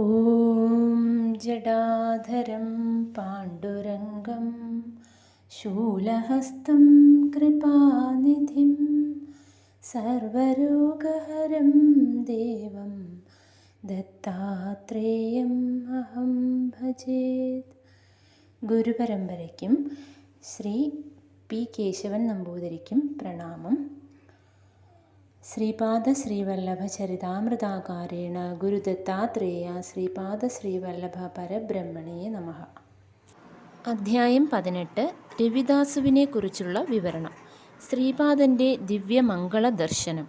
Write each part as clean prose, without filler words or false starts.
ॐ जडाधरं पाण्डुरङ्गं शूलहस्तं कृपानिधिं सर्वरोगहरं देवं ദത്താത്രേയം അഹം ഭജേത്. ഗുരുപരമ്പരയ്ക്കും ശ്രീ പി കേശവൻ നമ്പൂതിരിക്കും പ്രണാമം. ശ്രീപാദ ശ്രീവല്ലഭ ചരിതാമൃതാകാരേണ ഗുരുദത്താത്രേയ ശ്രീപാദ ശ്രീവല്ലഭ പരബ്രഹ്മണേ നമഃ. അധ്യായം 18. രവിദാസുവിനെ കുറിച്ചുള്ള വിവരണം. ശ്രീപാദൻ്റെ ദിവ്യമംഗള ദർശനം.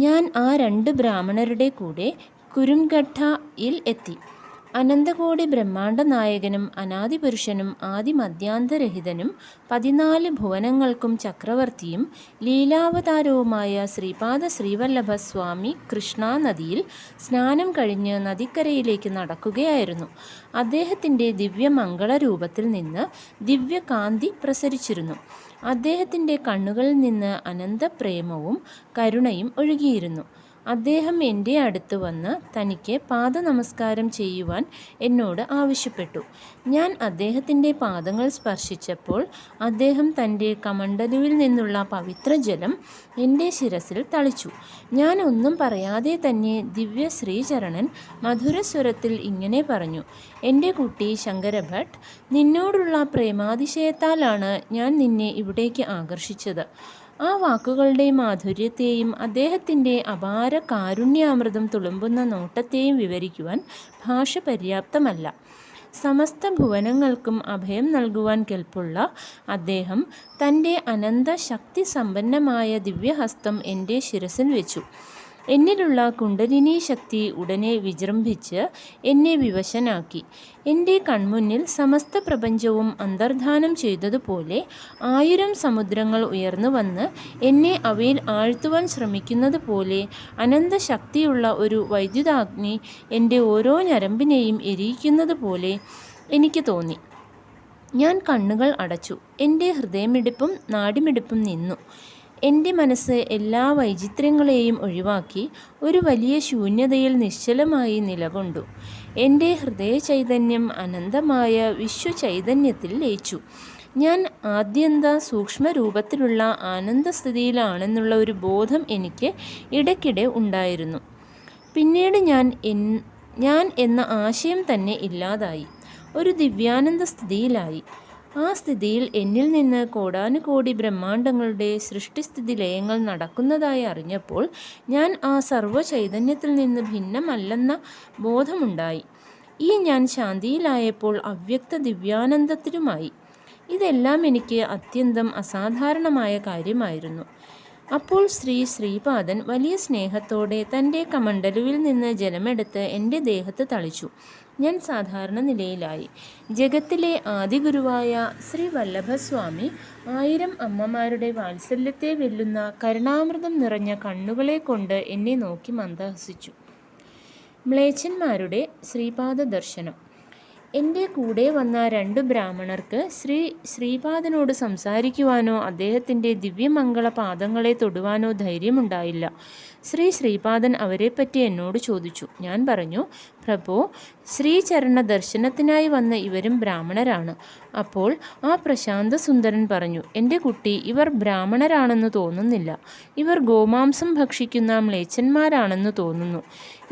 ഞാൻ ആ 2 ബ്രാഹ്മണരുടെ കൂടെ കുരുംഗഠയിൽ എത്തി. അനന്തകോടി ബ്രഹ്മാണ്ഡ നായകനും അനാദിപുരുഷനും ആദിമധ്യാന്തരഹിതനും 14 ഭുവനങ്ങൾക്കും ചക്രവർത്തിയും ലീലാവതാരവുമായ ശ്രീപാദ ശ്രീവല്ലഭ സ്വാമി കൃഷ്ണാ നദിയിൽ സ്നാനം കഴിഞ്ഞ് നദിക്കരയിലേക്ക് നടക്കുകയായിരുന്നു. അദ്ദേഹത്തിൻ്റെ ദിവ്യമംഗളരൂപത്തിൽ നിന്ന് ദിവ്യകാന്തി പ്രസരിച്ചിരുന്നു. അദ്ദേഹത്തിൻ്റെ കണ്ണുകളിൽ നിന്ന് അനന്തപ്രേമവും കരുണയും ഒഴുകിയിരുന്നു. അദ്ദേഹം എൻ്റെ അടുത്ത് വന്ന് തനിക്ക് പാദനമസ്കാരം ചെയ്യുവാൻ എന്നോട് ആവശ്യപ്പെട്ടു. ഞാൻ അദ്ദേഹത്തിൻ്റെ പാദങ്ങൾ സ്പർശിച്ചപ്പോൾ അദ്ദേഹം തൻ്റെ കമണ്ഡലുവിൽ നിന്നുള്ള പവിത്രജലം എൻ്റെ ശിരസിൽ തളിച്ചു. ഞാൻ ഒന്നും പറയാതെ തന്നെ ദിവ്യ ശ്രീചരണൻ മധുരസ്വരത്തിൽ ഇങ്ങനെ പറഞ്ഞു: എൻ്റെ കുട്ടി ശങ്കരഭട്ട്, നിന്നോടുള്ള പ്രേമാതിശയത്താലാണ് ഞാൻ നിന്നെ ഇവിടേക്ക് ആകർഷിച്ചത്. ആ വാക്കുകളുടെ മാധുര്യത്തെയും അദ്ദേഹത്തിൻ്റെ അപാര കാരുണ്യാമൃതം തുളുമ്പുന്ന നോട്ടത്തെയും വിവരിക്കുവാൻ ഭാഷ പര്യാപ്തമല്ല. സമസ്ത ഭുവനങ്ങൾക്കും അഭയം നൽകുവാൻ കെൽപ്പുള്ള അദ്ദേഹം തൻ്റെ അനന്ത ശക്തി സമ്പന്നമായ ദിവ്യഹസ്തം എൻ്റെ ശിരസിൽ വെച്ചു. എന്നിലുള്ള കുണ്ടലിനി ശക്തി ഉടനെ വിജൃംഭിച്ച് എന്നെ വിവശനാക്കി. എൻ്റെ കൺമുന്നിൽ സമസ്ത പ്രപഞ്ചവും അന്തർധാനം ചെയ്തതുപോലെ 1000 സമുദ്രങ്ങൾ ഉയർന്നു വന്ന് എന്നെ അവയിൽ ആഴ്ത്തുവാൻ ശ്രമിക്കുന്നത് പോലെ അനന്തശക്തിയുള്ള ഒരു വൈദ്യുതാഗ്നി എൻ്റെ ഓരോ ഞരമ്പിനെയും എരിയിക്കുന്നത് പോലെ എനിക്ക് തോന്നി. ഞാൻ കണ്ണുകൾ അടച്ചു. എൻ്റെ ഹൃദയമിടിപ്പും നാഡിമിടിപ്പും നിന്നു. എൻ്റെ മനസ്സ് എല്ലാ വൈചിത്ര്യങ്ങളെയും ഒഴിവാക്കി ഒരു വലിയ ശൂന്യതയിൽ നിശ്ചലമായി നിലകൊണ്ടു. എൻ്റെ ഹൃദയചൈതന്യം അനന്തമായ വിശ്വചൈതന്യത്തിൽ ലയിച്ചു. ഞാൻ ആദ്യന്ത സൂക്ഷ്മരൂപത്തിലുള്ള ആനന്ദസ്ഥിതിയിലാണെന്നുള്ള ഒരു ബോധം എനിക്ക് ഇടയ്ക്കിടെ ഉണ്ടായിരുന്നു. പിന്നീട് ഞാൻ എന്ന ആശയം തന്നെ ഇല്ലാതായി. ഒരു ദിവ്യാനന്ദ സ്ഥിതിയിലായി. ആ സ്ഥിതിയിൽ എന്നിൽ നിന്ന് കോടാനുകോടി ബ്രഹ്മാണ്ഡങ്ങളുടെ സൃഷ്ടിസ്ഥിതി ലയങ്ങൾ നടക്കുന്നതായി അറിഞ്ഞപ്പോൾ ഞാൻ ആ സർവ്വചൈതന്യത്തിൽ നിന്ന് ഭിന്നമല്ലെന്ന ബോധമുണ്ടായി. ഈ ഞാൻ ശാന്തിയിലായപ്പോൾ അവ്യക്ത ദിവ്യാനന്ദത്തിലുമായി. ഇതെല്ലാം എനിക്ക് അത്യന്തം അസാധാരണമായ കാര്യമായിരുന്നു. അപ്പോൾ ശ്രീപാദൻ വലിയ സ്നേഹത്തോടെ തൻ്റെ കമണ്ഡലുവിൽ നിന്ന് ജലമെടുത്ത് എൻ്റെ ദേഹത്ത് തളിച്ചു. ഞാൻ സാധാരണ നിലയിലായി. ജഗത്തിലെ ആദിഗുരുവായ ശ്രീ വല്ലഭസ്വാമി 1000 അമ്മമാരുടെ വാത്സല്യത്തെ വെല്ലുന്ന കരുണാമൃതം നിറഞ്ഞ കണ്ണുകളെ കൊണ്ട് എന്നെ നോക്കി മന്ദഹസിച്ചു. മ്ലേച്ഛന്മാരുടെ ശ്രീപാദ ദർശനം. എൻ്റെ കൂടെ വന്ന 2 ബ്രാഹ്മണർക്ക് ശ്രീപാദനോട് സംസാരിക്കുവാനോ അദ്ദേഹത്തിൻ്റെ ദിവ്യമംഗള പാദങ്ങളെ തൊടുവാനോ ധൈര്യമുണ്ടായില്ല. ശ്രീപാദൻ അവരെപ്പറ്റി എന്നോട് ചോദിച്ചു. ഞാൻ പറഞ്ഞു: പ്രഭോ, ശ്രീചരണ ദർശനത്തിനായി വന്ന ഇവരും ബ്രാഹ്മണരാണ്. അപ്പോൾ ആ പ്രശാന്ത സുന്ദരൻ പറഞ്ഞു: എൻ്റെ കുട്ടി, ഇവർ ബ്രാഹ്മണരാണെന്ന് തോന്നുന്നില്ല. ഇവർ ഗോമാംസം ഭക്ഷിക്കുന്ന മ്ലേച്ഛന്മാരാണെന്ന് തോന്നുന്നു.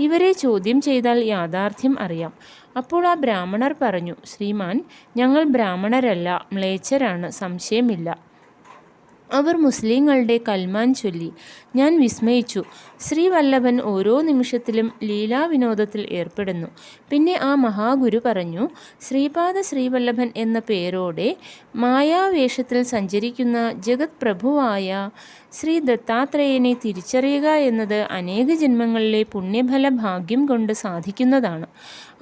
ഇവരെ ചോദ്യം ചെയ്താൽ യാഥാർത്ഥ്യം അറിയാം. അപ്പോൾ ആ ബ്രാഹ്മണർ പറഞ്ഞു: ശ്രീമാൻ, ഞങ്ങൾ ബ്രാഹ്മണരല്ല, മ്ലേച്ഛരാണ്, സംശയമില്ല. അവർ മുസ്ലിങ്ങളുടെ കൽമാൻ ചൊല്ലി. ഞാൻ വിസ്മയിച്ചു. ശ്രീവല്ലഭൻ ഓരോ നിമിഷത്തിലും ലീലാവിനോദത്തിൽ ഏർപ്പെടുന്നു. പിന്നെ ആ മഹാഗുരു പറഞ്ഞു: ശ്രീപാദ ശ്രീവല്ലഭൻ എന്ന പേരോടെ മായാവേഷത്തിൽ സഞ്ചരിക്കുന്ന ജഗത് പ്രഭുവായ ശ്രീ ദത്താത്രേയനെ തിരിച്ചറിയുക എന്നത് അനേക ജന്മങ്ങളിലെ പുണ്യഫല ഭാഗ്യം കൊണ്ട് സാധിക്കുന്നതാണ്.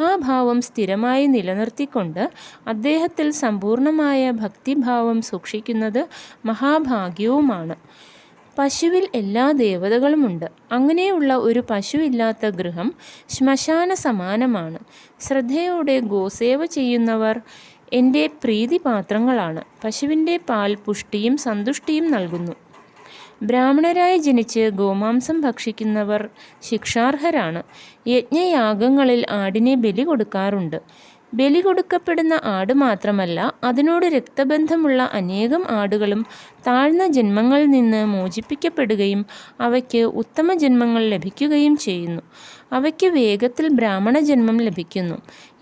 ആ ഭാവം സ്ഥിരമായി നിലനിർത്തിക്കൊണ്ട് അദ്ദേഹത്തിൽ സമ്പൂർണമായ ഭക്തിഭാവം സൂക്ഷിക്കുന്നത് മഹാഭാഗ്യവുമാണ്. പശുവിൽ എല്ലാ ദേവതകളുമുണ്ട്. അങ്ങനെയുള്ള ഒരു പശുവില്ലാത്ത ഗൃഹം ശ്മശാന സമാനമാണ്. ശ്രദ്ധയോടെ ഗോസേവ ചെയ്യുന്നവർ എൻ്റെ പ്രീതിപാത്രങ്ങളാണ്. പശുവിൻ്റെ പാൽ പുഷ്ടിയും സന്തുഷ്ടിയും നൽകുന്നു. ബ്രാഹ്മണരായി ജനിച്ച് ഗോമാംസം ഭക്ഷിക്കുന്നവർ ശിക്ഷാർഹരാണ്. യജ്ഞയാഗങ്ങളിൽ ആടിനെ ബലി കൊടുക്കാറുണ്ട്. ബലി കൊടുക്കപ്പെടുന്ന ആട് മാത്രമല്ല, അതിനോട് രക്തബന്ധമുള്ള അനേകം ആടുകളും താഴ്ന്ന ജന്മങ്ങളിൽ നിന്ന് മോചിപ്പിക്കപ്പെടുകയും അവയ്ക്ക് ഉത്തമ ജന്മങ്ങൾ ലഭിക്കുകയും ചെയ്യുന്നു. അവയ്ക്ക് വേഗത്തിൽ ബ്രാഹ്മണ ജന്മം ലഭിക്കുന്നു.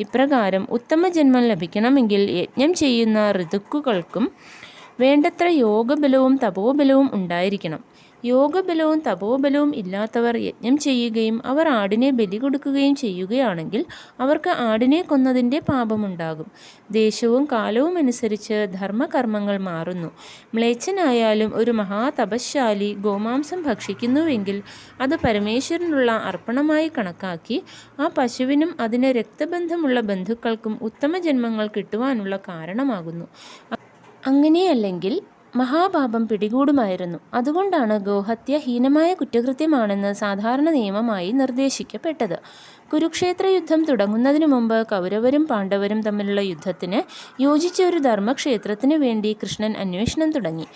ഇപ്രകാരം ഉത്തമ ജന്മം ലഭിക്കണമെങ്കിൽ യജ്ഞം ചെയ്യുന്ന ഋതുക്കൾക്കും വേണ്ടത്ര യോഗബലവും തപോബലവും ഉണ്ടായിരിക്കണം. യോഗബലവും തപോബലവും ഇല്ലാത്തവർ യജ്ഞം ചെയ്യുകയും അവർ ആടിനെ ബലി കൊടുക്കുകയും ചെയ്യുകയാണെങ്കിൽ അവർക്ക് ആടിനെ കൊന്നതിൻ്റെ പാപമുണ്ടാകും. ദേശവും കാലവും അനുസരിച്ച് ധർമ്മകർമ്മങ്ങൾ മാറുന്നു. മ്ലേച്ഛനായാലും ഒരു മഹാതപശാലി ഗോമാംസം ഭക്ഷിക്കുന്നുവെങ്കിൽ അത് പരമേശ്വരനുള്ള അർപ്പണമായി കണക്കാക്കി ആ പശുവിനും അതിന് രക്തബന്ധമുള്ള ബന്ധുക്കൾക്കും ഉത്തമ ജന്മങ്ങൾ കിട്ടുവാനുള്ള കാരണമാകുന്നു. അങ്ങനെയല്ലെങ്കിൽ മഹാപാപം പിടികൂടുമായിരുന്നു. അതുകൊണ്ടാണ് ഗോഹത്യ ഹീനമായ കുറ്റകൃത്യമാണെന്ന് സാധാരണ നിയമമായി നിർദ്ദേശിക്കപ്പെട്ടത്. കുരുക്ഷേത്ര യുദ്ധം തുടങ്ങുന്നതിനു മുമ്പ് കൗരവരും പാണ്ഡവരും തമ്മിലുള്ള യുദ്ധത്തിന് യോജിച്ച ഒരു ധർമ്മക്ഷേത്രത്തിനു വേണ്ടി കൃഷ്ണൻ അന്വേഷണം തുടങ്ങി.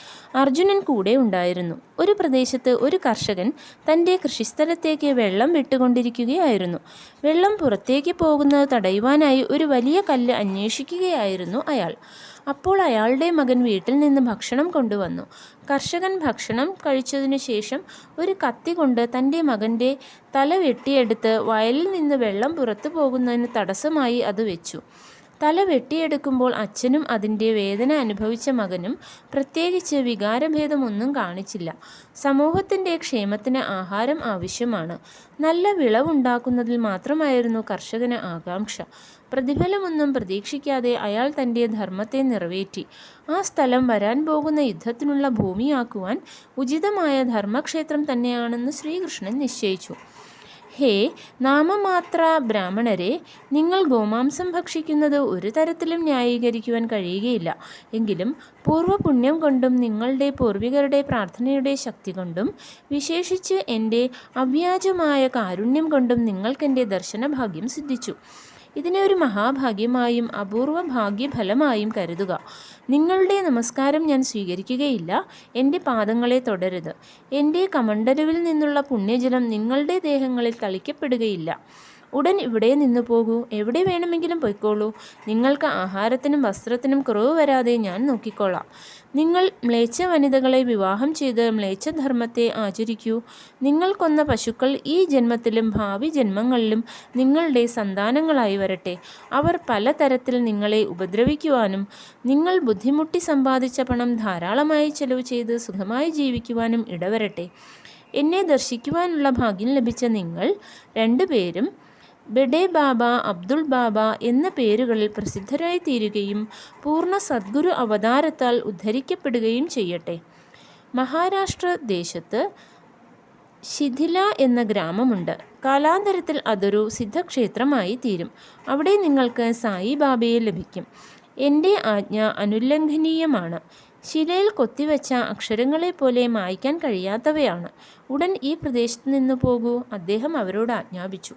അർജുനൻ കൂടെ ഉണ്ടായിരുന്നു. ഒരു പ്രദേശത്ത് ഒരു കർഷകൻ തൻ്റെ കൃഷിസ്ഥലത്തേക്ക് വെള്ളം വിട്ടുകൊണ്ടിരിക്കുകയായിരുന്നു. വെള്ളം പുറത്തേക്ക് പോകുന്നത് തടയുവാനായി ഒരു വലിയ കല്ല് അന്വേഷിക്കുകയായിരുന്നു അയാൾ. അപ്പോൾ അയാളുടെ മകൻ വീട്ടിൽ നിന്ന് ഭക്ഷണം കൊണ്ടുവന്നു. കർഷകൻ ഭക്ഷണം കഴിച്ചതിനു ശേഷം ഒരു കത്തി കൊണ്ട് തൻ്റെ മകൻ്റെ തല വെട്ടിയെടുത്ത് വയലിൽ നിന്ന് വെള്ളം പുറത്തു പോകുന്നതിന് തടസ്സമായി അത് വെച്ചു. തല വെട്ടിയെടുക്കുമ്പോൾ അച്ഛനും അതിൻ്റെ വേദന അനുഭവിച്ച മകനും പ്രത്യേകിച്ച് വികാരഭേദമൊന്നും കാണിച്ചില്ല. സമൂഹത്തിൻ്റെ ക്ഷേമത്തിന് ആഹാരം ആവശ്യമാണ്. നല്ല വിളവുണ്ടാക്കുന്നതിൽ മാത്രമായിരുന്നു കർഷകന് ആകാംക്ഷ. പ്രതിഫലമൊന്നും പ്രതീക്ഷിക്കാതെ അയാൾ തൻ്റെ ധർമ്മത്തെ നിറവേറ്റി. ആ സ്ഥലം വരാൻ പോകുന്ന യുദ്ധത്തിനുള്ള ഭൂമിയാക്കുവാൻ ഉചിതമായ ധർമ്മക്ഷേത്രം തന്നെയാണെന്ന് ശ്രീകൃഷ്ണൻ നിശ്ചയിച്ചു. ഹേ നാമമാത്ര ബ്രാഹ്മണരെ, നിങ്ങൾ ഗോമാംസം ഭക്ഷിക്കുന്നത് ഒരു തരത്തിലും ന്യായീകരിക്കുവാൻ കഴിയുകയില്ല. എങ്കിലും പൂർവ്വപുണ്യം കൊണ്ടും നിങ്ങളുടെ പൂർവികരുടെ പ്രാർത്ഥനയുടെ ശക്തി കൊണ്ടും വിശേഷിച്ച് എൻ്റെ അവ്യാജമായ കാരുണ്യം കൊണ്ടും നിങ്ങൾക്കെൻ്റെ ദർശനഭാഗ്യം സിദ്ധിച്ചു. ഇതിനെ ഒരു മഹാഭാഗ്യമായും അപൂർവ ഭാഗ്യഫലമായും കരുതുക. നിങ്ങളുടെ നമസ്കാരം ഞാൻ സ്വീകരിക്കുകയില്ല. എൻ്റെ പാദങ്ങളെ തൊടരുത്. എൻ്റെ കമണ്ഡലുവിൽ നിന്നുള്ള പുണ്യജലം നിങ്ങളുടെ ദേഹങ്ങളിൽ തളിക്കപ്പെടുകയില്ല. ഉടൻ ഇവിടെ നിന്നു പോകൂ. എവിടെ വേണമെങ്കിലും പൊയ്ക്കോളൂ. നിങ്ങൾക്ക് ആഹാരത്തിനും വസ്ത്രത്തിനും കുറവ് വരാതെ ഞാൻ നോക്കിക്കോളാം. നിങ്ങൾ മ്ലേച്ഛ വനിതകളെ വിവാഹം ചെയ്ത് മ്ലേച്ഛധർമ്മത്തെ ആചരിക്കൂ. നിങ്ങൾ കൊന്ന പശുക്കൾ ഈ ജന്മത്തിലും ഭാവി ജന്മങ്ങളിലും നിങ്ങളുടെ സന്താനങ്ങളായി വരട്ടെ. അവർ പലതരത്തിൽ നിങ്ങളെ ഉപദ്രവിക്കുവാനും നിങ്ങൾ ബുദ്ധിമുട്ടി സമ്പാദിച്ച പണം ധാരാളമായി ചെലവ് ചെയ്ത് സുഖമായി ജീവിക്കുവാനും ഇടവരട്ടെ. എന്നെ ദർശിക്കുവാനുള്ള ഭാഗ്യം ലഭിച്ച നിങ്ങൾ രണ്ടുപേരും ബഡേ ബാബ, അബ്ദുൾ ബാബ എന്ന പേരുകളിൽ പ്രസിദ്ധരായി തീരുകയും പൂർണ്ണ സദ്ഗുരു അവതാരത്താൽ ഉദ്ധരിക്കപ്പെടുകയും ചെയ്യട്ടെ. മഹാരാഷ്ട്ര ദേശത്ത് ശിഥില എന്ന ഗ്രാമമുണ്ട്. കാലാന്തരത്തിൽ അതൊരു സിദ്ധക്ഷേത്രമായി തീരും. അവിടെ നിങ്ങൾക്ക് സായിബാബയെ ലഭിക്കും. എൻ്റെ ആജ്ഞ അനുല്ലംഘനീയമാണ്. ശിലയിൽ കൊത്തിവെച്ച അക്ഷരങ്ങളെപ്പോലെ മായ്ക്കാൻ കഴിയാത്തവയാണ്. ഉടൻ ഈ പ്രദേശത്ത് നിന്ന് പോകൂ, അദ്ദേഹം അവരോട് ആജ്ഞാപിച്ചു.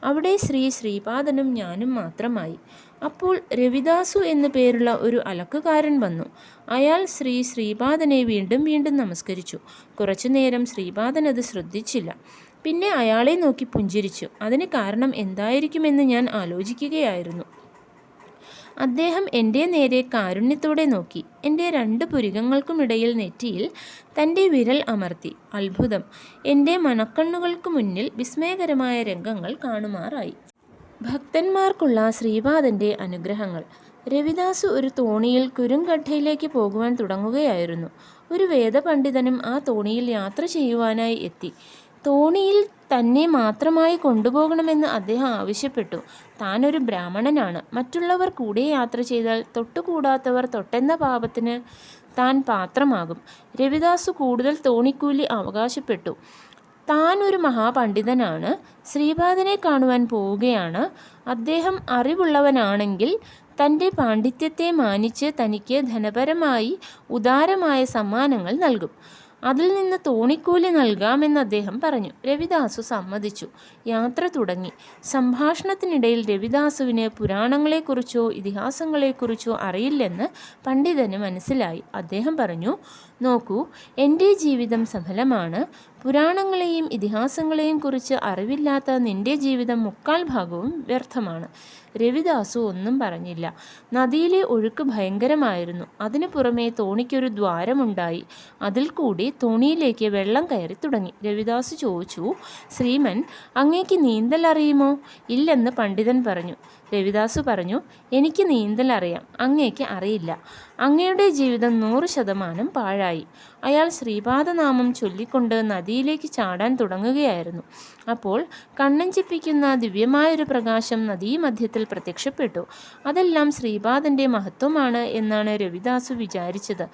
അവിടെ ശ്രീപാദനും ഞാനും മാത്രമായി. അപ്പോൾ രവിദാസു എന്നു പേരുള്ള ഒരു അലക്കുകാരൻ വന്നു. അയാൾ ശ്രീപാദനെ വീണ്ടും വീണ്ടും നമസ്കരിച്ചു. കുറച്ചുനേരം ശ്രീപാദൻ അത് ശ്രദ്ധിച്ചില്ല. പിന്നെ അയാളെ നോക്കി പുഞ്ചിരിച്ചു. അതിന് കാരണം എന്തായിരിക്കുമെന്ന് ഞാൻ ആലോചിക്കുകയായിരുന്നു. അദ്ദേഹം എൻ്റെ നേരെ കാരുണ്യത്തോടെ നോക്കി. എൻ്റെ 2 പുരികങ്ങൾക്കുമിടയിൽ നെറ്റിയിൽ തൻ്റെ വിരൽ അമർത്തി. അത്ഭുതം! എൻ്റെ മനക്കണ്ണുകൾക്ക് മുന്നിൽ വിസ്മയകരമായ രംഗങ്ങൾ കാണുമാറായി. ഭക്തന്മാർക്കുള്ള ശ്രീപാദൻ്റെ അനുഗ്രഹങ്ങൾ. രവിദാസ് ഒരു തോണിയിൽ കുരുംഗഡ്ഡയിലേക്ക് പോകുവാൻ തുടങ്ങുകയായിരുന്നു. ഒരു വേദപണ്ഡിതനും ആ തോണിയിൽ യാത്ര ചെയ്യുവാനായി എത്തി. തോണിയിൽ തന്നെ മാത്രമായി കൊണ്ടുപോകണമെന്ന് അദ്ദേഹം ആവശ്യപ്പെട്ടു. താനൊരു ബ്രാഹ്മണനാണ്. മറ്റുള്ളവർ കൂടെ യാത്ര ചെയ്താൽ തൊട്ടുകൂടാത്തവർ തൊട്ടെന്ന പാപത്തിന് താൻ പാത്രമാകും. രവിദാസ് കൂടുതൽ തോണിക്കൂലി അവകാശപ്പെട്ടു. താൻ ഒരു മഹാപണ്ഡിതനാണ്. ശ്രീപാദനെ കാണുവാൻ പോവുകയാണ്. അദ്ദേഹം അറിവുള്ളവനാണെങ്കിൽ തൻ്റെ പാണ്ഡിത്യത്തെ മാനിച്ച് തനിക്ക് ധനപരമായി ഉദാരമായ സമ്മാനങ്ങൾ നൽകും. അതിൽ നിന്ന് തോണിക്കൂലി നൽകാമെന്ന് അദ്ദേഹം പറഞ്ഞു. രവിദാസു സമ്മതിച്ചു. യാത്ര തുടങ്ങി. സംഭാഷണത്തിനിടയിൽ രവിദാസുവിന് പുരാണങ്ങളെക്കുറിച്ചോ ഇതിഹാസങ്ങളെക്കുറിച്ചോ അറിയില്ലെന്ന് പണ്ഡിതന് മനസ്സിലായി. അദ്ദേഹം പറഞ്ഞു, നോക്കൂ, എൻ്റെ ജീവിതം സഫലമാണ്. പുരാണങ്ങളെയും ഇതിഹാസങ്ങളെയും കുറിച്ച് അറിവില്ലാത്ത നിന്റെ ജീവിതം മുക്കാൽ ഭാഗവും വ്യർത്ഥമാണ്. രവിദാസു ഒന്നും പറഞ്ഞില്ല. നദിയിലെ ഒഴുക്ക് ഭയങ്കരമായിരുന്നു. അതിനു പുറമെ തോണിക്കൊരു ദ്വാരമുണ്ടായി. അതിൽ കൂടി തോണിയിലേക്ക് വെള്ളം കയറി തുടങ്ങി. രവിദാസു ചോദിച്ചു, ശ്രീമൻ, അങ്ങേക്ക് നീന്തൽ അറിയുമോ? ഇല്ലെന്ന് പണ്ഡിതൻ പറഞ്ഞു. രവിദാസു പറഞ്ഞു, എനിക്ക് നീന്തൽ അറിയാം, അങ്ങേക്ക് അറിയില്ല. അങ്ങയുടെ ജീവിതം 100% പാഴായി. അയാൾ ശ്രീപാദനാമം ചൊല്ലിക്കൊണ്ട് നദിയിലേക്ക് ചാടാൻ തുടങ്ങുകയായിരുന്നു. അപ്പോൾ കണ്ണഞ്ചിപ്പിക്കുന്ന ദിവ്യമായൊരു പ്രകാശം നദീമധ്യത്തിൽ പ്രത്യക്ഷപ്പെട്ടു. അതെല്ലാം ശ്രീപാദൻ്റെ മഹത്വമാണ് എന്നാണ് രവിദാസു വിചാരിച്ചത്.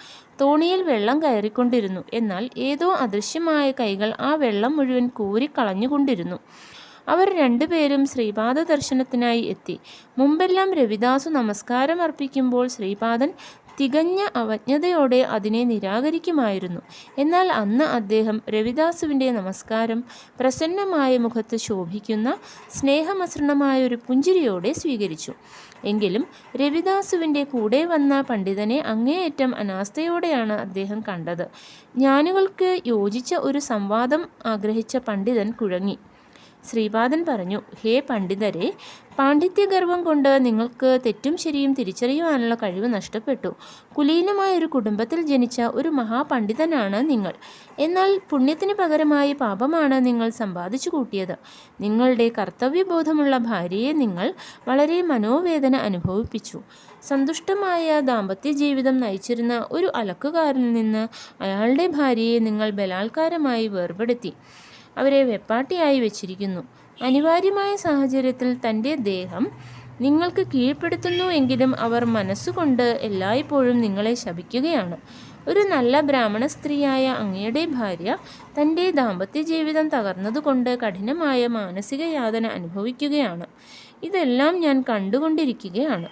തോണിയിൽ വെള്ളം കയറിക്കൊണ്ടിരുന്നു. എന്നാൽ ഏതോ അദൃശ്യമായ കൈകൾ ആ വെള്ളം മുഴുവൻ കോരിക്കളഞ്ഞുകൊണ്ടിരുന്നു. അവർ രണ്ടുപേരും ശ്രീപാദ ദർശനത്തിനായി എത്തി. മുമ്പെല്ലാം രവിദാസു നമസ്കാരം അർപ്പിക്കുമ്പോൾ ശ്രീപാദൻ തികഞ്ഞ അവജ്ഞതയോടെ അതിനെ നിരാകരിക്കുമായിരുന്നു. എന്നാൽ അന്ന് അദ്ദേഹം രവിദാസുവിൻ്റെ നമസ്കാരം പ്രസന്നമായ മുഖത്ത് ശോഭിക്കുന്ന സ്നേഹമസൃണമായൊരു പുഞ്ചിരിയോടെ സ്വീകരിച്ചു. എങ്കിലും രവിദാസുവിൻ്റെ കൂടെ വന്ന പണ്ഡിതനെ അങ്ങേയറ്റം അനാസ്ഥയോടെയാണ് അദ്ദേഹം കണ്ടത്. ജ്ഞാനികൾക്ക് യോജിച്ച ഒരു സംവാദം ആഗ്രഹിച്ച പണ്ഡിതൻ കുഴങ്ങി. ശ്രീപാദൻ പറഞ്ഞു, ഹേ പണ്ഡിതരെ, പാണ്ഡിത്യഗർവം കൊണ്ട് നിങ്ങൾക്ക് തെറ്റും ശരിയും തിരിച്ചറിയുവാനുള്ള കഴിവ് നഷ്ടപ്പെട്ടു. കുലീനമായൊരു കുടുംബത്തിൽ ജനിച്ച ഒരു മഹാപണ്ഡിതനാണ് നിങ്ങൾ. എന്നാൽ പുണ്യത്തിന് പകരമായി പാപമാണ് നിങ്ങൾ സമ്പാദിച്ചു കൂട്ടിയത്. നിങ്ങളുടെ കർത്തവ്യബോധമുള്ള ഭാര്യയെ നിങ്ങൾ വളരെ മനോവേദന അനുഭവിപ്പിച്ചു. സന്തുഷ്ടമായ ദാമ്പത്യ ജീവിതം നയിച്ചിരുന്ന ഒരു അലക്കുകാരനിൽ നിന്ന് അയാളുടെ ഭാര്യയെ നിങ്ങൾ ബലാത്കാരമായി വേർപെടുത്തി അവരെ വെപ്പാട്ടിയായി വെച്ചിരിക്കുന്നു. അനിവാര്യമായ സാഹചര്യത്തിൽ തൻ്റെ ദേഹം നിങ്ങൾക്ക് കീഴ്പ്പെടുത്തുന്നു എങ്കിലും അവർ മനസ്സുകൊണ്ട് എല്ലായ്പ്പോഴും നിങ്ങളെ ശപിക്കുകയാണ്. ഒരു നല്ല ബ്രാഹ്മണ സ്ത്രീയായ അങ്ങയുടെ ഭാര്യ തൻ്റെ ദാമ്പത്യ ജീവിതം തകർന്നതുകൊണ്ട് കഠിനമായ മാനസിക യാതന അനുഭവിക്കുകയാണ്. ഇതെല്ലാം ഞാൻ കണ്ടുകൊണ്ടിരിക്കുകയാണ്.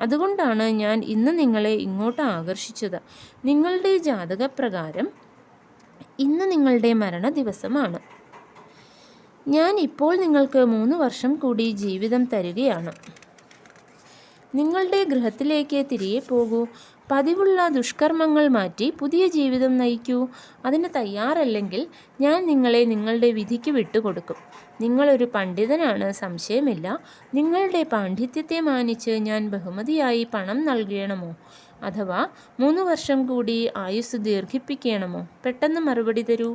അതുകൊണ്ടാണ് ഞാൻ ഇന്ന് നിങ്ങളെ ഇങ്ങോട്ട് ആകർഷിച്ചത്. നിങ്ങളുടെ ജാതകപ്രകാരം ഇന്ന് നിങ്ങളുടെ മരണ ദിവസമാണ്. ഞാൻ ഇപ്പോൾ നിങ്ങൾക്ക് 3 വർഷം കൂടി ജീവിതം തരികയാണ്. നിങ്ങളുടെ ഗൃഹത്തിലേക്ക് തിരികെ പോകൂ. പതിവുള്ള ദുഷ്കർമ്മങ്ങൾ മാറ്റി പുതിയ ജീവിതം നയിക്കൂ. അതിന് തയ്യാറല്ലെങ്കിൽ ഞാൻ നിങ്ങളെ നിങ്ങളുടെ വിധിക്ക് വിട്ടുകൊടുക്കും. നിങ്ങളൊരു പണ്ഡിതനാണ്, സംശയമില്ല. നിങ്ങളുടെ പാണ്ഡിത്യത്തെ മാനിച്ച് ഞാൻ ബഹുമതിയായി പണം നൽകണമോ? അഥവാ 3 വർഷം കൂടി ആയുസ് ദീർഘിപ്പിക്കണമോ? പെട്ടെന്ന് മറുപടി തരൂ.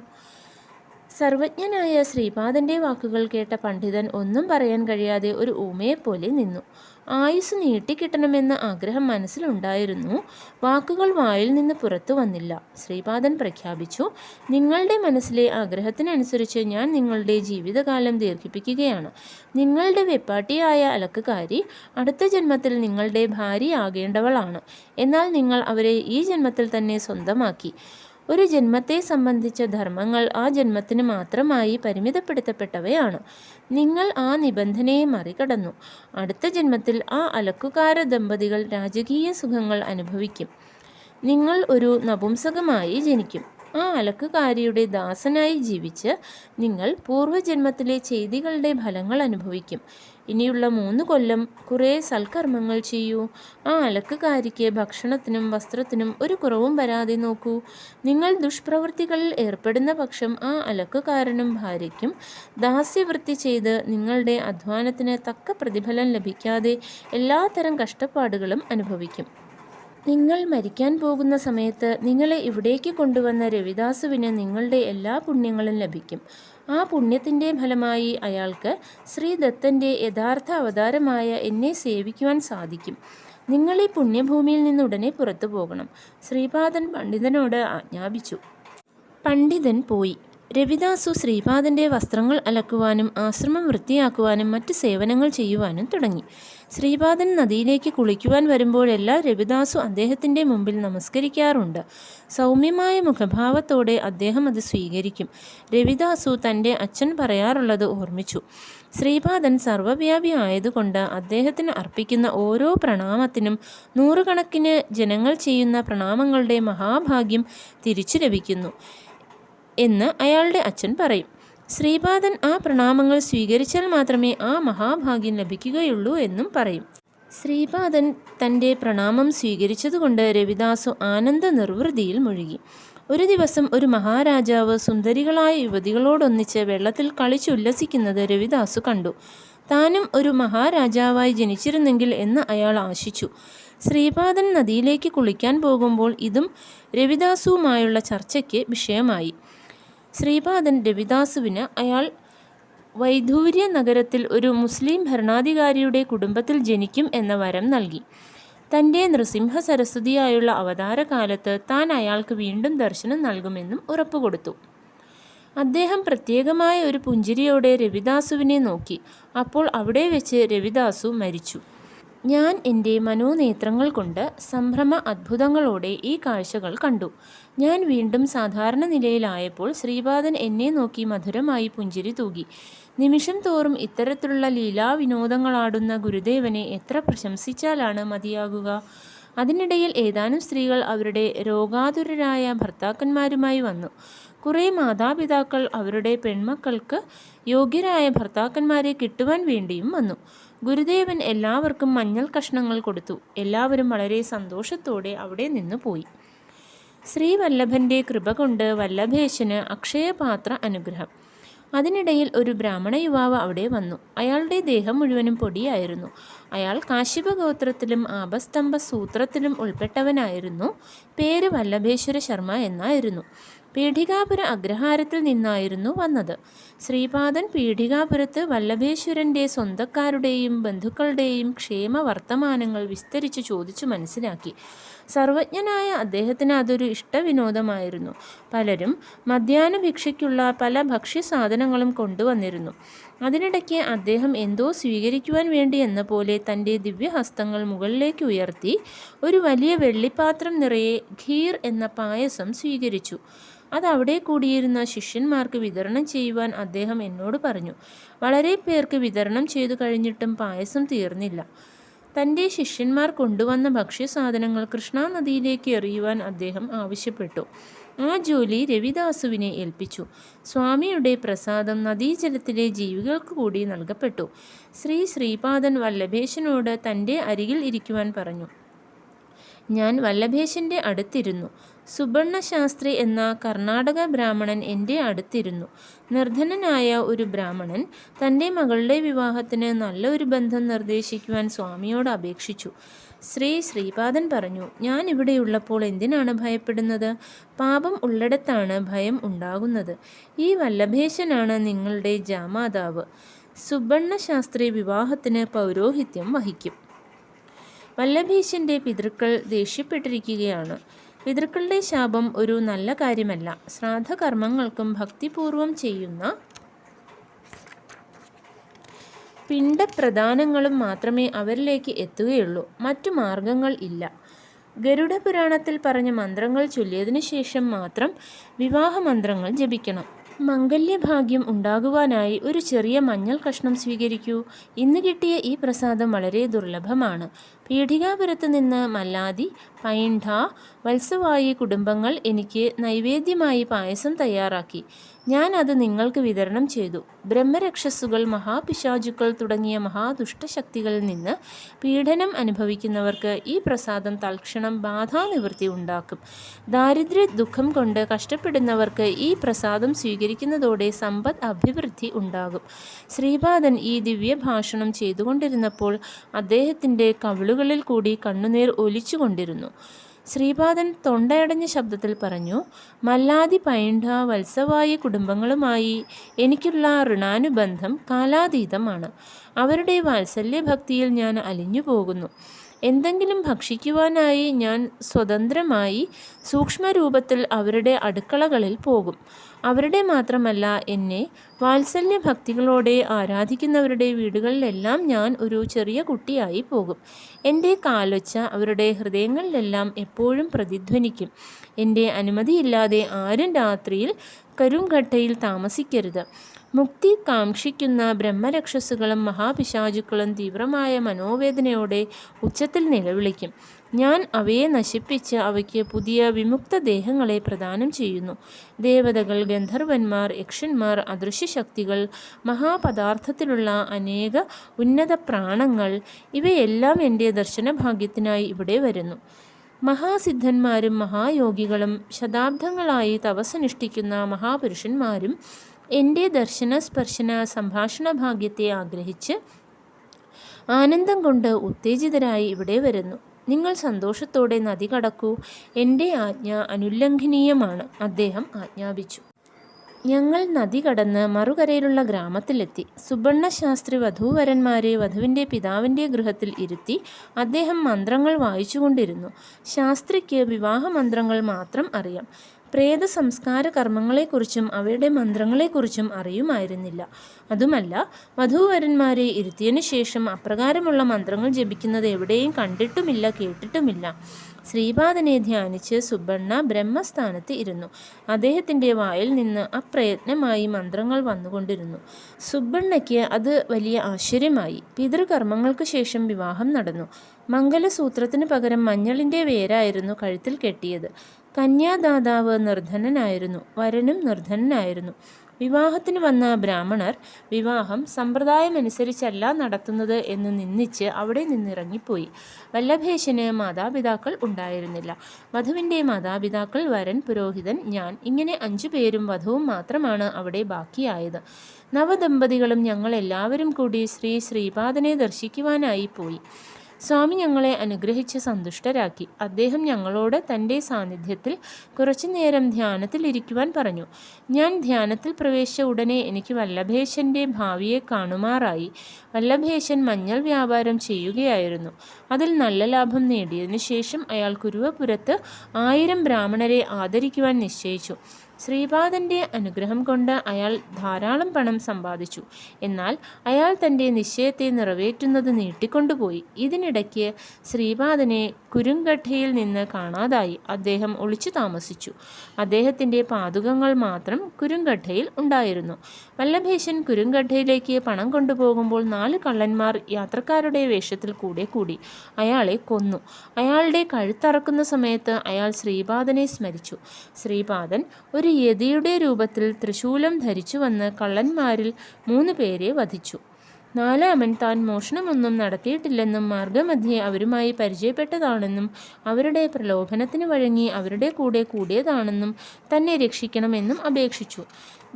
സർവജ്ഞനായ ശ്രീപാദൻ്റെ വാക്കുകൾ കേട്ട പണ്ഡിതൻ ഒന്നും പറയാൻ കഴിയാതെ ഒരു ഊമയെപ്പോലെ നിന്നു. ആയുസ് നീട്ടിക്കിട്ടണമെന്ന ആഗ്രഹം മനസ്സിലുണ്ടായിരുന്നു. വാക്കുകൾ വായിൽ നിന്ന് പുറത്തു വന്നില്ല. ശ്രീപാദൻ പ്രഖ്യാപിച്ചു, നിങ്ങളുടെ മനസ്സിലെ ആഗ്രഹത്തിനനുസരിച്ച് ഞാൻ നിങ്ങളുടെ ജീവിതകാലം ദീർഘിപ്പിക്കുകയാണ്. നിങ്ങളുടെ വെപ്പാട്ടിയായ അലക്കുകാരി അടുത്ത ജന്മത്തിൽ നിങ്ങളുടെ ഭാര്യയാകേണ്ടവളാണ്. എന്നാൽ നിങ്ങൾ അവരെ ഈ ജന്മത്തിൽ തന്നെ സ്വന്തമാക്കി. ഒരു ജന്മത്തെ സംബന്ധിച്ച ധർമ്മങ്ങൾ ആ ജന്മത്തിന് മാത്രമായി പരിമിതപ്പെടുത്തപ്പെട്ടവയാണ്. നിങ്ങൾ ആ നിബന്ധനയെ മറികടന്നു. അടുത്ത ജന്മത്തിൽ ആ അലക്കുകാര ദമ്പതികൾ രാജകീയ സുഖങ്ങൾ അനുഭവിക്കും. നിങ്ങൾ ഒരു നപുംസകമായി ജനിക്കും. ആ അലക്കുകാരിയുടെ ദാസനായി ജീവിച്ച് നിങ്ങൾ പൂർവ്വജന്മത്തിലെ ചെയ്തികളുടെ ഫലങ്ങൾ അനുഭവിക്കും. ഇനിയുള്ള 3 കൊല്ലം കുറേ സൽക്കർമ്മങ്ങൾ ചെയ്യൂ. ആ അലക്കുകാരിക്ക് ഭക്ഷണത്തിനും വസ്ത്രത്തിനും ഒരു കുറവും വരാതെ നോക്കൂ. നിങ്ങൾ ദുഷ്പ്രവൃത്തികളിൽ ഏർപ്പെടുന്ന പക്ഷം ആ അലക്കുകാരനും ഭാര്യയ്ക്കും ദാസ്യവൃത്തി ചെയ്ത് നിങ്ങളുടെ അധ്വാനത്തിന് തക്ക പ്രതിഫലം ലഭിക്കാതെ എല്ലാത്തരം കഷ്ടപ്പാടുകളും അനുഭവിക്കും. നിങ്ങൾ മരിക്കാൻ പോകുന്ന സമയത്ത് നിങ്ങളെ ഇവിടേക്ക് കൊണ്ടുവന്ന രവിദാസുവിന് നിങ്ങളുടെ എല്ലാ പുണ്യങ്ങളും ലഭിക്കും. ആ പുണ്യത്തിൻ്റെ ഫലമായി അയാൾക്ക് ശ്രീദത്തൻ്റെ യഥാർത്ഥ അവതാരമായ എന്നെ സേവിക്കുവാൻ സാധിക്കും. നിങ്ങൾ ഈ പുണ്യഭൂമിയിൽ നിന്ന് ഉടനെ പുറത്തു പോകണം. ശ്രീപാദൻ പണ്ഡിതനോട് ആജ്ഞാപിച്ചു. പണ്ഡിതൻ പോയി. രവിദാസു ശ്രീപാദൻ്റെ വസ്ത്രങ്ങൾ അലക്കുവാനും ആശ്രമം വൃത്തിയാക്കുവാനും മറ്റ് സേവനങ്ങൾ ചെയ്യുവാനും തുടങ്ങി. ശ്രീപാദൻ നദിയിലേക്ക് കുളിക്കുവാൻ വരുമ്പോഴെല്ലാം രവിദാസു അദ്ദേഹത്തിൻ്റെ മുമ്പിൽ നമസ്കരിക്കാറുണ്ട്. സൗമ്യമായ മുഖഭാവത്തോടെ അദ്ദേഹം അത് സ്വീകരിക്കും. രവിദാസു തൻ്റെ അച്ഛൻ പറയാറുള്ളത് ഓർമ്മിച്ചു. ശ്രീപാദൻ സർവ്വവ്യാപി ആയതുകൊണ്ട് അദ്ദേഹത്തിന് അർപ്പിക്കുന്ന ഓരോ പ്രണാമത്തിനും 100 കണക്കിന് ജനങ്ങൾ ചെയ്യുന്ന പ്രണാമങ്ങളുടെ മഹാഭാഗ്യം തിരിച്ചു ലഭിക്കുന്നു എന്ന് അയാളുടെ അച്ഛൻ പറയും. ശ്രീപാദൻ ആ പ്രണാമങ്ങൾ സ്വീകരിച്ചാൽ മാത്രമേ ആ മഹാഭാഗ്യം ലഭിക്കുകയുള്ളൂ എന്നും പറയും. ശ്രീപാദൻ തൻ്റെ പ്രണാമം സ്വീകരിച്ചതുകൊണ്ട് രവിദാസു ആനന്ദ നിർവൃതിയിൽ മുഴുകി. ഒരു ദിവസം ഒരു മഹാരാജാവ് സുന്ദരികളായ യുവതികളോടൊന്നിച്ച് വെള്ളത്തിൽ കളിച്ചുല്ലസിക്കുന്നത് രവിദാസു കണ്ടു. താനും ഒരു മഹാരാജാവായി ജനിച്ചിരുന്നെങ്കിൽ എന്ന് അയാൾ ആശിച്ചു. ശ്രീപാദൻ നദിയിലേക്ക് കുളിക്കാൻ പോകുമ്പോൾ ഇതും രവിദാസുവുമായുള്ള ചർച്ചയ്ക്ക് വിഷയമായി. ശ്രീപാദൻ രവിദാസുവിന് അയാൾ വൈധൂര്യ നഗരത്തിൽ ഒരു മുസ്ലിം ഭരണാധികാരിയുടെ കുടുംബത്തിൽ ജനിക്കും എന്ന വരം നൽകി. തൻ്റെ നൃസിംഹ സരസ്വതിയായുള്ള അവതാരകാലത്ത് താൻ അയാൾക്ക് വീണ്ടും ദർശനം നൽകുമെന്നും ഉറപ്പുകൊടുത്തു. അദ്ദേഹം പ്രത്യേകമായ ഒരു പുഞ്ചിരിയോടെ രവിദാസുവിനെ നോക്കി. അപ്പോൾ അവിടെ വെച്ച് രവിദാസു മരിച്ചു. ഞാൻ എൻ്റെ മനോനേത്രങ്ങൾ കൊണ്ട് സംഭ്രമ അത്ഭുതങ്ങളോടെ ഈ കാഴ്ചകൾ കണ്ടു. ഞാൻ വീണ്ടും സാധാരണ നിലയിലായപ്പോൾ ശ്രീപാദൻ എന്നെ നോക്കി മധുരമായി പുഞ്ചിരി തൂകി. നിമിഷം തോറും ഇത്തരത്തിലുള്ള ലീലാവിനോദങ്ങളാടുന്ന ഗുരുദേവനെ എത്ര പ്രശംസിച്ചാലാണ് മതിയാകുക. അതിനിടയിൽ ഏതാനും സ്ത്രീകൾ അവരുടെ രോഗാതുരരായ ഭർത്താക്കന്മാരുമായി വന്നു. കുറേ മാതാപിതാക്കൾ അവരുടെ പെൺമക്കൾക്ക് യോഗ്യരായ ഭർത്താക്കന്മാരെ കിട്ടുവാൻ വേണ്ടിയും വന്നു. ഗുരുദേവൻ എല്ലാവർക്കും മഞ്ഞൾ കഷ്ണങ്ങൾ കൊടുത്തു. എല്ലാവരും വളരെ സന്തോഷത്തോടെ അവിടെ നിന്ന് പോയി. ശ്രീവല്ലഭൻ്റെ കൃപ കൊണ്ട് വല്ലഭേശന് അക്ഷയപാത്ര അനുഗ്രഹം. അതിനിടയിൽ ഒരു ബ്രാഹ്മണ യുവാവ് അവിടെ വന്നു. അയാളുടെ ദേഹം മുഴുവനും പൊടിയായിരുന്നു. അയാൾ കാശ്യപ ഗോത്രത്തിലും ആപസ്തംഭ സൂത്രത്തിലും ഉൾപ്പെട്ടവനായിരുന്നു. പേര് വല്ലഭേശ്വര ശർമ്മ എന്നായിരുന്നു. പീഠികാപുര അഗ്രഹാരത്തിൽ നിന്നായിരുന്നു വന്നത്. ശ്രീപാദൻ പീഠികാപുരത്ത് വല്ലഭേശ്വരൻ്റെ സ്വന്തക്കാരുടെയും ബന്ധുക്കളുടെയും ക്ഷേമ വർത്തമാനങ്ങൾ വിസ്തരിച്ച് ചോദിച്ചു മനസ്സിലാക്കി. സർവജ്ഞനായ അദ്ദേഹത്തിന് അതൊരു ഇഷ്ടവിനോദമായിരുന്നു. പലരും മധ്യാഹ്ന ഭിക്ഷയ്ക്കുള്ള പല ഭക്ഷ്യസാധനങ്ങളും കൊണ്ടുവന്നിരുന്നു. അതിനിടയ്ക്ക് അദ്ദേഹം എന്തോ സ്വീകരിക്കുവാൻ വേണ്ടി എന്ന പോലെ തൻ്റെ ദിവ്യഹസ്തങ്ങൾ മുകളിലേക്ക് ഉയർത്തി ഒരു വലിയ വെള്ളിപ്പാത്രം നിറയെ ഖീർ എന്ന പായസം സ്വീകരിച്ചു. അതവിടെ കൂടിയിരുന്ന ശിഷ്യന്മാർക്ക് വിതരണം ചെയ്യുവാൻ അദ്ദേഹം എന്നോട് പറഞ്ഞു. വളരെ പേർക്ക് വിതരണം ചെയ്തു കഴിഞ്ഞിട്ടും പായസം തീർന്നില്ല. തൻ്റെ ശിഷ്യന്മാർ കൊണ്ടുവന്ന ഭക്ഷ്യസാധനങ്ങൾ കൃഷ്ണാനദിയിലേക്ക് എറിയുവാൻ അദ്ദേഹം ആവശ്യപ്പെട്ടു. ആ ജോലി രവിദാസുവിനെ ഏൽപ്പിച്ചു. സ്വാമിയുടെ പ്രസാദം നദീജലത്തിലെ ജീവികൾക്ക് കൂടി നൽകപ്പെട്ടു. ശ്രീപാദൻ വല്ലഭേശനോട് തൻ്റെ അരികിൽ ഇരിക്കുവാൻ പറഞ്ഞു. ഞാൻ വല്ലഭേശൻ്റെ അടുത്തിരുന്നു. സുബർണശാസ്ത്രി എന്ന കർണാടക ബ്രാഹ്മണൻ എൻ്റെ അടുത്തിരുന്നു. നിർധനനായ ഒരു ബ്രാഹ്മണൻ തൻ്റെ മകളുടെ വിവാഹത്തിന് നല്ല ഒരു ബന്ധം നിർദ്ദേശിക്കുവാൻ സ്വാമിയോട് അപേക്ഷിച്ചു. ശ്രീപാദൻ പറഞ്ഞു, ഞാൻ ഇവിടെയുള്ളപ്പോൾ എന്തിനാണ് ഭയപ്പെടുന്നത്? പാപം ഉള്ളിടത്താണ് ഭയം ഉണ്ടാകുന്നത്. ഈ വല്ലഭേശനാണ് നിങ്ങളുടെ ജാമാതാവ്. സുബർണശാസ്ത്രി വിവാഹത്തിന് പൗരോഹിത്യം വഹിക്കും. വല്ലഭേശൻ്റെ പിതൃക്കൾ ദേഷ്യപ്പെട്ടിരിക്കുകയാണ്. പിതൃക്കളുടെ ശാപം ഒരു നല്ല കാര്യമല്ല. ശ്രാദ്ധകർമ്മങ്ങൾക്കും ഭക്തിപൂർവം ചെയ്യുന്ന പിണ്ടപ്രദാനങ്ങളും മാത്രമേ അവരിലേക്ക് എത്തുകയുള്ളൂ. മറ്റു മാർഗങ്ങൾ ഇല്ല. ഗരുഡ പുരാണത്തിൽ പറഞ്ഞ മന്ത്രങ്ങൾ ചൊല്ലിയതിനു ശേഷം മാത്രം വിവാഹമന്ത്രങ്ങൾ ജപിക്കണം. മംഗല്യഭാഗ്യം ഉണ്ടാകുവാനായി ഒരു ചെറിയ മഞ്ഞൾ കഷ്ണം സ്വീകരിക്കൂ. ഇന്ന് കിട്ടിയ ഈ പ്രസാദം വളരെ ദുർലഭമാണ്. പീഠികാപുരത്ത് നിന്ന് മല്ലാദി, പൈണ്ഠ, വത്സവായി കുടുംബങ്ങൾ എനിക്ക് നൈവേദ്യമായി പായസം തയ്യാറാക്കി. ഞാൻ അത് നിങ്ങൾക്ക് വിതരണം ചെയ്തു. ബ്രഹ്മരക്ഷസുകൾ, മഹാപിശാചുക്കൾ തുടങ്ങിയ മഹാദുഷ്ടശക്തികളിൽ നിന്ന് പീഡനം അനുഭവിക്കുന്നവർക്ക് ഈ പ്രസാദം തൽക്ഷണം ബാധാനിവൃത്തി ഉണ്ടാക്കും. ദാരിദ്ര്യ ദുഃഖം കൊണ്ട് കഷ്ടപ്പെടുന്നവർക്ക് ഈ പ്രസാദം സ്വീകരിക്കുന്നതോടെ സമ്പദ് അഭിവൃദ്ധി ഉണ്ടാകും. ശ്രീപാദൻ ഈ ദിവ്യഭാഷണം ചെയ്തുകൊണ്ടിരുന്നപ്പോൾ അദ്ദേഹത്തിൻ്റെ കവിളുകളിൽ കൂടി കണ്ണുനീർ ഒലിച്ചുകൊണ്ടിരുന്നു. ശ്രീപാദൻ തൊണ്ടയടഞ്ഞ ശബ്ദത്തിൽ പറഞ്ഞു, മല്ലാദി, പൈണ്ഠ, വത്സവായി കുടുംബങ്ങളുമായി എനിക്കുള്ള ഋണാനുബന്ധം കാലാതീതമാണ്. അവരുടെ വാത്സല്യഭക്തിയിൽ ഞാൻ അലിഞ്ഞു പോകുന്നു. എന്തെങ്കിലും ഭക്ഷിക്കുവാനായി ഞാൻ സ്വതന്ത്രമായി സൂക്ഷ്മരൂപത്തിൽ അവരുടെ അടുക്കളകളിൽ പോകും. അവരുടെ മാത്രമല്ല, എന്നെ വാത്സല്യഭക്തികളോടെ ആരാധിക്കുന്നവരുടെ വീടുകളിലെല്ലാം ഞാൻ ഒരു ചെറിയ കുട്ടിയായി പോകും. എൻ്റെ കാലൊച്ച അവരുടെ ഹൃദയങ്ങളിലെല്ലാം എപ്പോഴും പ്രതിധ്വനിക്കും. എൻ്റെ അനുമതിയില്ലാതെ ആരും രാത്രിയിൽ കരുംഘട്ടയിൽ താമസിക്കരുത്. മുക്തി കാക്ഷിക്കുന്ന ബ്രഹ്മരക്ഷസുകളും മഹാപിശാചുക്കളും തീവ്രമായ മനോവേദനയോടെ ഉച്ചത്തിൽ നിലവിളിക്കും. ഞാൻ അവയെ നശിപ്പിച്ച് അവയ്ക്ക് പുതിയ വിമുക്ത ദേഹങ്ങളെ പ്രദാനം ചെയ്യുന്നു. ദേവതകൾ, ഗന്ധർവന്മാർ, യക്ഷന്മാർ, അദൃശ്യശക്തികൾ, മഹാപദാർത്ഥത്തിലുള്ള അനേക ഉന്നത പ്രാണങ്ങൾ, ഇവയെല്ലാം എൻ്റെ ദർശനഭാഗ്യത്തിനായി ഇവിടെ വരുന്നു. മഹാസിദ്ധന്മാരും മഹായോഗികളും ശതാബ്ദങ്ങളായി തപസ്സനുഷ്ഠിക്കുന്ന മഹാപുരുഷന്മാരും എൻ്റെ ദർശന സ്പർശന സംഭാഷണ ഭാഗ്യത്തെ ആഗ്രഹിച്ച് ആനന്ദം കൊണ്ട് ഉത്തേജിതരായി ഇവിടെ വരുന്നു. നിങ്ങൾ സന്തോഷത്തോടെ നദി കടക്കൂ. എൻ്റെ ആജ്ഞ അനുല്ലംഘനീയമാണ്. അദ്ദേഹം ആജ്ഞാപിച്ചു. ഞങ്ങൾ നദി കടന്ന് മറുകരയിലുള്ള ഗ്രാമത്തിലെത്തി. സുബണ്ണ ശാസ്ത്രി വധൂവരന്മാരെ വധുവിൻ്റെ പിതാവിൻ്റെ ഗൃഹത്തിൽ ഇരുത്തി അദ്ദേഹം മന്ത്രങ്ങൾ വായിച്ചുകൊണ്ടിരുന്നു. ശാസ്ത്രിക്ക് വിവാഹമന്ത്രങ്ങൾ മാത്രം അറിയാം. പ്രേത സംസ്കാര കർമ്മങ്ങളെക്കുറിച്ചും അവയുടെ മന്ത്രങ്ങളെക്കുറിച്ചും അറിയുമായിരുന്നില്ല. അതുമല്ല, വധൂവരന്മാരെ ഇരുത്തിയതിനു ശേഷം അപ്രകാരമുള്ള മന്ത്രങ്ങൾ ജപിക്കുന്നത് എവിടെയും കണ്ടിട്ടുമില്ല, കേട്ടിട്ടുമില്ല. ശ്രീപാദനെ ധ്യാനിച്ച് സുബണ്ണ ബ്രഹ്മസ്ഥാനത്ത് ഇരുന്നു. അദ്ദേഹത്തിൻ്റെ വായിൽ നിന്ന് അപ്രയത്നമായി മന്ത്രങ്ങൾ വന്നുകൊണ്ടിരുന്നു. സുബണ്ണയ്ക്ക് അത് വലിയ ആശ്ചര്യമായി. പിതൃകർമ്മങ്ങൾക്ക് ശേഷം വിവാഹം നടന്നു. മംഗലസൂത്രത്തിന് പകരം മഞ്ഞളിൻ്റെ വേരായിരുന്നു കഴുത്തിൽ കെട്ടിയത്. കന്യാദാതാവ് നിർധനനായിരുന്നു, വരനും നിർധനനായിരുന്നു. വിവാഹത്തിന് വന്ന ബ്രാഹ്മണർ വിവാഹം സമ്പ്രദായമനുസരിച്ചല്ല നടത്തുന്നത് എന്ന് നിന്ദിച്ച് അവിടെ നിന്നിറങ്ങിപ്പോയി. വല്ലഭേശന് മാതാപിതാക്കൾ ഉണ്ടായിരുന്നില്ല. വധുവിൻ്റെ മാതാപിതാക്കൾ, വരൻ, പുരോഹിതൻ, ഞാൻ, ഇങ്ങനെ 5 പേരും വധുവും മാത്രമാണ് അവിടെ ബാക്കിയായത്. നവദമ്പതികളും ഞങ്ങൾ എല്ലാവരും കൂടി ശ്രീപാദനെ ദർശിക്കുവാനായി പോയി. സ്വാമി ഞങ്ങളെ അനുഗ്രഹിച്ച് സന്തുഷ്ടരാക്കി. അദ്ദേഹം ഞങ്ങളോട് തൻ്റെ സാന്നിധ്യത്തിൽ കുറച്ചു നേരം ധ്യാനത്തിലിരിക്കുവാൻ പറഞ്ഞു. ഞാൻ ധ്യാനത്തിൽ പ്രവേശിച്ച ഉടനെ എനിക്ക് വല്ലഭേശൻ്റെ ഭാവിയെ കാണുമാറായി. വല്ലഭേശൻ മഞ്ഞൾ വ്യാപാരം ചെയ്യുകയായിരുന്നു. അതിൽ നല്ല ലാഭം നേടിയതിനു ശേഷം അയാൾ കുരുവപുരത്ത് 1000 ബ്രാഹ്മണരെ ആദരിക്കുവാൻ നിശ്ചയിച്ചു. ശ്രീപാദൻ്റെ അനുഗ്രഹം കൊണ്ട് അയാൾ ധാരാളം പണം സമ്പാദിച്ചു. എന്നാൽ അയാൾ തൻ്റെ നിശ്ചയത്തെ നിറവേറ്റുന്നത് നീട്ടിക്കൊണ്ടുപോയി. ഇതിനിടയ്ക്ക് ശ്രീപാദനെ കുരുംഗഠയിൽ നിന്ന് കാണാതായി. അദ്ദേഹം ഒളിച്ചു താമസിച്ചു. അദ്ദേഹത്തിൻ്റെ പാദുകങ്ങൾ മാത്രം കുരുംഗഠയിൽ ഉണ്ടായിരുന്നു. വല്ലഭേശൻ കുരുംഗഠയിലേക്ക് പണം കൊണ്ടുപോകുമ്പോൾ 4 കള്ളന്മാർ യാത്രക്കാരുടെ വേഷത്തിൽ കൂടി അയാളെ കൊന്നു. അയാളുടെ കഴുത്തറക്കുന്ന സമയത്ത് അയാൾ ശ്രീപാദനെ സ്മരിച്ചു. ശ്രീപാദൻ ഒരു യതിയുടെ രൂപത്തിൽ ത്രിശൂലം ധരിച്ചു വന്ന് കള്ളന്മാരിൽ 3 പേരെ വധിച്ചു. 4-മൻ താൻ മോഷണമൊന്നും നടത്തിയിട്ടില്ലെന്നും മാർഗമധ്യേ അവരുമായി പരിചയപ്പെട്ടതാണെന്നും അവരുടെ പ്രലോഭനത്തിന് വഴങ്ങി അവരുടെ കൂടെ കൂടിയതാണെന്നും തന്നെ രക്ഷിക്കണമെന്നും അപേക്ഷിച്ചു.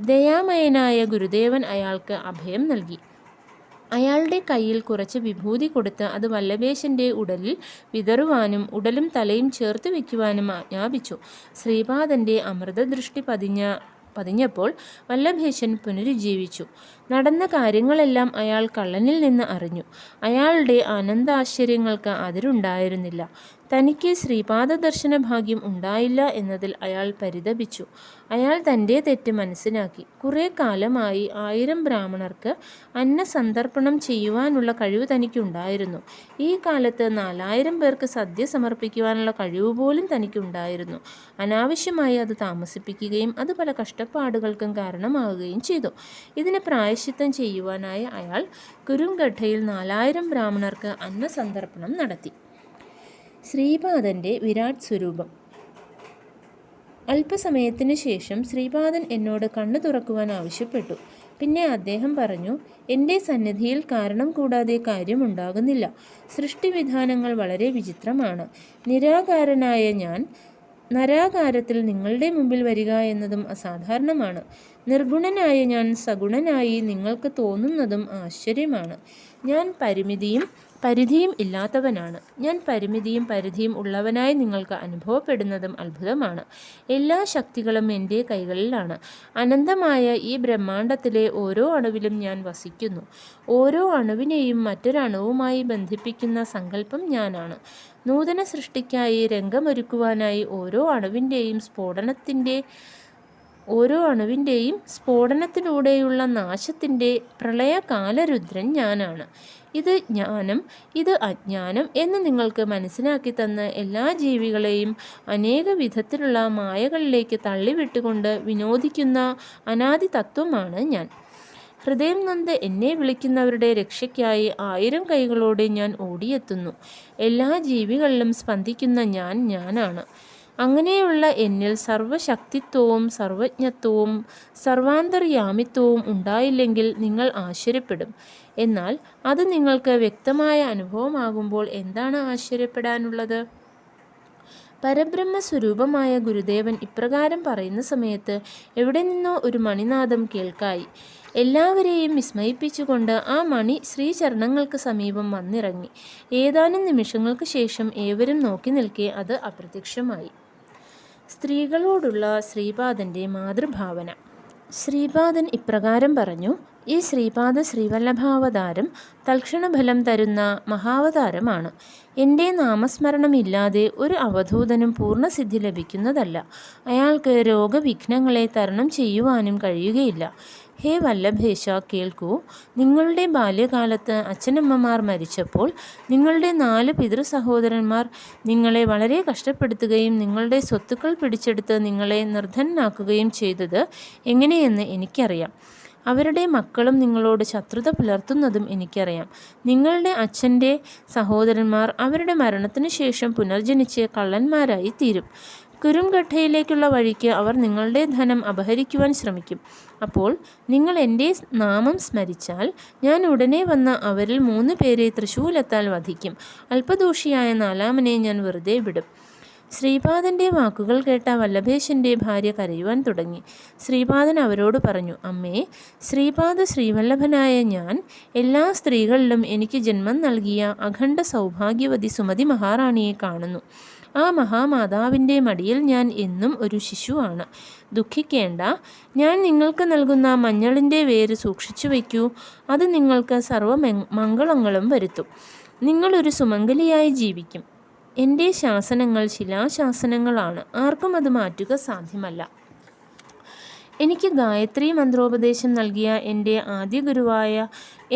ദയാമയനായ ഗുരുദേവൻ അയാൾക്ക് അഭയം നൽകി. അയാളുടെ കയ്യിൽ കുറച്ച് വിഭൂതി കൊടുത്ത് അത് വല്ലഭേശൻ്റെ ഉടലിൽ വിതറുവാനും ഉടലും തലയും ചേർത്ത് വയ്ക്കുവാനും ആജ്ഞാപിച്ചു. ശ്രീപാദൻ്റെ അമൃതദൃഷ്ടി പതിഞ്ഞപ്പോൾ വല്ലഭേശൻ പുനരുജ്ജീവിച്ചു. നടന്ന കാര്യങ്ങളെല്ലാം അയാൾ കള്ളനിൽ നിന്ന് അറിഞ്ഞു. അയാളുടെ ആനന്ദാശ്ചര്യങ്ങൾക്ക് അതിരുണ്ടായിരുന്നില്ല. തനിക്ക് ശ്രീപാദ ദർശന ഭാഗ്യം ഉണ്ടായില്ല എന്നതിൽ അയാൾ പരിതപിച്ചു. അയാൾ തൻ്റെ തെറ്റ് മനസ്സിലാക്കി. കുറേ കാലമായി 1000 ബ്രാഹ്മണർക്ക് അന്നസന്തർപ്പണം ചെയ്യുവാനുള്ള കഴിവ് തനിക്കുണ്ടായിരുന്നു. ഈ കാലത്ത് 4000 പേർക്ക് സദ്യ സമർപ്പിക്കുവാനുള്ള കഴിവ് പോലും തനിക്കുണ്ടായിരുന്നു. അനാവശ്യമായി അത് താമസിപ്പിക്കുകയും അത് പല കഷ്ടപ്പാടുകൾക്കും കാരണമാവുകയും ചെയ്തു. ഇതിന് പ്രായശ്ചിത്തം ചെയ്യുവാനായി അയാൾ കുരുംഗഠയിൽ 4000 ബ്രാഹ്മണർക്ക് അന്നസന്തർപ്പണം നടത്തി. ശ്രീപാദൻ്റെ വിരാട് സ്വരൂപം. അല്പസമയത്തിനു ശേഷം ശ്രീപാദൻ എന്നോട് കണ്ണു തുറക്കുവാൻ ആവശ്യപ്പെട്ടു. പിന്നെ അദ്ദേഹം പറഞ്ഞു, എൻ്റെ സന്നിധിയിൽ കാരണം കൂടാതെ കാര്യമുണ്ടാകുന്നില്ല. സൃഷ്ടിവിധാനങ്ങൾ വളരെ വിചിത്രമാണ്. നിരാകാരനായ ഞാൻ നരാകാരത്തിൽ നിങ്ങളുടെ മുമ്പിൽ വരിക എന്നതും അസാധാരണമാണ്. നിർഗുണനായ ഞാൻ സഗുണനായി നിങ്ങൾക്ക് തോന്നുന്നതും ആശ്ചര്യമാണ്. ഞാൻ പരിധിയും ഇല്ലാത്തവനാണ്. ഞാൻ പരിമിതിയും പരിധിയും ഉള്ളവനായി നിങ്ങൾക്ക് അനുഭവപ്പെടുന്നതും അത്ഭുതമാണ്. എല്ലാ ശക്തികളും എൻ്റെ കൈകളിലാണ്. അനന്തമായ ഈ ബ്രഹ്മാണ്ടത്തിലെ ഓരോ അണുവിലും ഞാൻ വസിക്കുന്നു. ഓരോ അണുവിനെയും മറ്റൊരണുവുമായി ബന്ധിപ്പിക്കുന്ന സങ്കല്പം ഞാനാണ്. നൂതന സൃഷ്ടിക്കായി രംഗമൊരുക്കുവാനായി ഓരോ അണുവിൻ്റെയും സ്ഫോടനത്തിലൂടെയുള്ള നാശത്തിൻ്റെ പ്രളയകാലരുദ്രൻ ഞാനാണ്. ഇത് ജ്ഞാനം, ഇത് അജ്ഞാനം എന്ന് നിങ്ങൾക്ക് മനസ്സിലാക്കി തന്ന് എല്ലാ ജീവികളെയും അനേക വിധത്തിലുള്ള മായകളിലേക്ക് തള്ളിവിട്ടുകൊണ്ട് വിനോദിക്കുന്ന അനാദി തത്വമാണ് ഞാൻ. ഹൃദയം നൊന്ത് എന്നെ വിളിക്കുന്നവരുടെ രക്ഷയ്ക്കായി 1000 കൈകളോടെ ഞാൻ ഓടിയെത്തുന്നു. എല്ലാ ജീവികളിലും സ്പന്ദിക്കുന്ന ഞാനാണ്. അങ്ങനെയുള്ള എന്നിൽ സർവശക്തിത്വവും സർവജ്ഞത്വവും സർവാന്തർയാമിത്വവും ഉണ്ടായില്ലെങ്കിൽ നിങ്ങൾ ആശ്ചര്യപ്പെടും. എന്നാൽ അത് നിങ്ങൾക്ക് വ്യക്തമായ അനുഭവമാകുമ്പോൾ എന്താണ് ആശ്ചര്യപ്പെടാനുള്ളത്? പരബ്രഹ്മസ്വരൂപമായ ഗുരുദേവൻ ഇപ്രകാരം പറയുന്ന സമയത്ത് എവിടെ നിന്നോ ഒരു മണിനാദം കേൾക്കായി. എല്ലാവരെയും വിസ്മയിപ്പിച്ചുകൊണ്ട് ആ മണി ശ്രീചരണങ്ങൾക്ക് സമീപം വന്നിറങ്ങി. ഏതാനും നിമിഷങ്ങൾക്ക് ശേഷം ഏവരും നോക്കി നിൽക്കെ അത് അപ്രത്യക്ഷമായി. സ്ത്രീകളോടുള്ള ശ്രീപാദൻ്റെ മാതൃഭാവന. ശ്രീപാദൻ ഇപ്രകാരം പറഞ്ഞു: ഈ ശ്രീപാദ ശ്രീവല്ലഭാവതാരം തൽക്ഷണഫലം തരുന്ന മഹാവതാരമാണ്. എൻ്റെ നാമസ്മരണമില്ലാതെ ഒരു അവധൂതനും പൂർണ്ണസിദ്ധി ലഭിക്കുന്നതല്ല. അയാൾക്ക് രോഗവിഘ്നങ്ങളെ തരണം ചെയ്യുവാനും കഴിയുകയില്ല. ഹേ വല്ലഭേശ, കേൾക്കൂ. നിങ്ങളുടെ ബാല്യകാലത്ത് അച്ഛനമ്മമാർ മരിച്ചപ്പോൾ നിങ്ങളുടെ 4 പിതൃസഹോദരന്മാർ നിങ്ങളെ വളരെ കഷ്ടപ്പെടുത്തുകയും നിങ്ങളുടെ സ്വത്തുക്കൾ പിടിച്ചെടുത്ത് നിങ്ങളെ നിർധനനാക്കുകയും ചെയ്തത് എങ്ങനെയെന്ന് എനിക്കറിയാം. അവരുടെ മക്കളും നിങ്ങളോട് ശത്രുത പുലർത്തുന്നതും എനിക്കറിയാം. നിങ്ങളുടെ അച്ഛൻ്റെ സഹോദരന്മാർ അവരുടെ മരണത്തിനു ശേഷം പുനർജനിച്ച് കള്ളന്മാരായി തീരും. കുരുംഗഠയിലേക്കുള്ള വഴിക്ക് അവർ നിങ്ങളുടെ ധനം അപഹരിക്കുവാൻ ശ്രമിക്കും. അപ്പോൾ നിങ്ങൾ എൻ്റെ നാമം സ്മരിച്ചാൽ ഞാൻ ഉടനെ വന്ന് അവരിൽ 3 പേരെ തൃശൂലത്താൽ വധിക്കും. അല്പദോഷിയായ 4-മനെ ഞാൻ വെറുതെ വിടും. ശ്രീപാദൻ്റെ വാക്കുകൾ കേട്ട വല്ലഭേശൻ്റെ ഭാര്യ കരയുവാൻ തുടങ്ങി. ശ്രീപാദൻ അവരോട് പറഞ്ഞു: അമ്മേ, ശ്രീപാദ ശ്രീവല്ലഭനായ ഞാൻ എല്ലാ സ്ത്രീകളിലും എനിക്ക് ജന്മം നൽകിയ അഖണ്ഡ സൗഭാഗ്യവതി സുമതി മഹാറാണിയെ കാണുന്നു. ആ മഹാമാതാവിൻ്റെ മടിയിൽ ഞാൻ എന്നും ഒരു ശിശുവാണ്. ദുഃഖിക്കേണ്ട. ഞാൻ നിങ്ങൾക്ക് നൽകുന്ന മഞ്ഞളിൻ്റെ വേര് സൂക്ഷിച്ചു വയ്ക്കൂ. അത് നിങ്ങൾക്ക് സർവ്വമംഗളങ്ങളും വരുത്തും. നിങ്ങളൊരു സുമംഗലിയായി ജീവിക്കും. എൻ്റെ ശാസനങ്ങൾ ശിലാശാസനങ്ങളാണ്. ആർക്കും അത് മാറ്റുക സാധ്യമല്ല. എനിക്ക് ഗായത്രി മന്ത്രോപദേശം നൽകിയ എൻ്റെ ആദ്യ ഗുരുവായ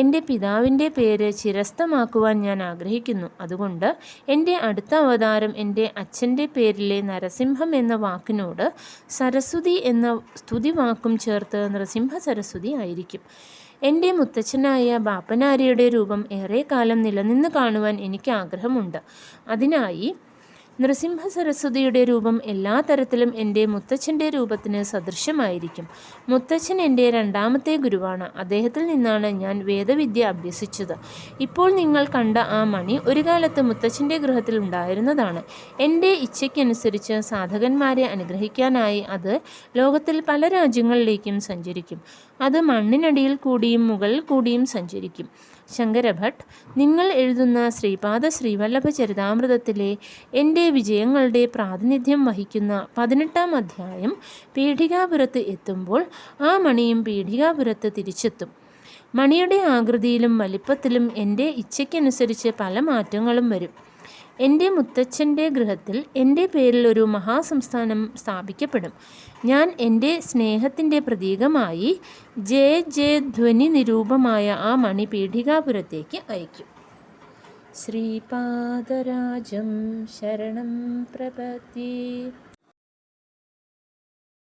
എൻ്റെ പിതാവിൻ്റെ പേര് ചിരസ്ഥമാക്കുവാൻ ഞാൻ ആഗ്രഹിക്കുന്നു. അതുകൊണ്ട് എൻ്റെ അടുത്ത അവതാരം എൻ്റെ അച്ഛൻ്റെ പേരിലെ നരസിംഹം എന്ന വാക്കിനോട് സരസ്വതി എന്ന സ്തുതിവാക്കും ചേർത്ത് നൃസിംഹ സരസ്വതി ആയിരിക്കും. എൻ്റെ മുത്തച്ഛനായ ബാപ്പനാരിയുടെ രൂപം ഏറെക്കാലം നിലനിന്ന് കാണുവാൻ എനിക്ക് ആഗ്രഹമുണ്ട്. അതിനായി നൃസിംഹ സരസ്വതിയുടെ രൂപം എല്ലാ തരത്തിലും എൻ്റെ മുത്തച്ഛൻ്റെ രൂപത്തിന് സദൃശ്യമായിരിക്കും. മുത്തച്ഛൻ എൻ്റെ 2ാമത്തെ ഗുരുവാണ്. അദ്ദേഹത്തിൽ നിന്നാണ് ഞാൻ വേദവിദ്യ അഭ്യസിച്ചത്. ഇപ്പോൾ നിങ്ങൾ കണ്ട ആ മണി ഒരു കാലത്ത് മുത്തച്ഛൻ്റെ ഗൃഹത്തിൽ ഉണ്ടായിരുന്നതാണ്. എൻ്റെ ഇച്ഛയ്ക്കനുസരിച്ച് സാധകന്മാരെ അനുഗ്രഹിക്കാനായി അത് ലോകത്തിൽ പല രാജ്യങ്ങളിലേക്കും സഞ്ചരിക്കും. അത് മണ്ണിനടിയിൽ കൂടിയും മുകളിൽ കൂടിയും സഞ്ചരിക്കും. ശങ്കരഭട്ട്, നിങ്ങൾ എഴുതുന്ന ശ്രീപാദ ശ്രീവല്ലഭ ചരിതാമൃതത്തിലെ എൻ്റെ വിജയങ്ങളുടെ പ്രാതിനിധ്യം വഹിക്കുന്ന 18-ാം അധ്യായം പീഠികാപുരത്ത് എത്തുമ്പോൾ ആ മണിയും പീഠികാപുരത്ത് തിരിച്ചെത്തും. മണിയുടെ ആകൃതിയിലും വലിപ്പത്തിലും എൻ്റെ ഇച്ഛയ്ക്കനുസരിച്ച് പല മാറ്റങ്ങളും വരും. എൻ്റെ മുത്തച്ഛൻ്റെ ഗൃഹത്തിൽ എൻ്റെ പേരിൽ ഒരു മഹാസംസ്ഥാനം സ്ഥാപിക്കപ്പെടും. ഞാൻ എൻ്റെ സ്നേഹത്തിൻ്റെ പ്രതീകമായി ജയ നിരൂപമായ ആ മണി പീഠികാപുരത്തേക്ക് അയക്കും. ശ്രീപാദരാജം ശരണം പ്രപദ്യേ.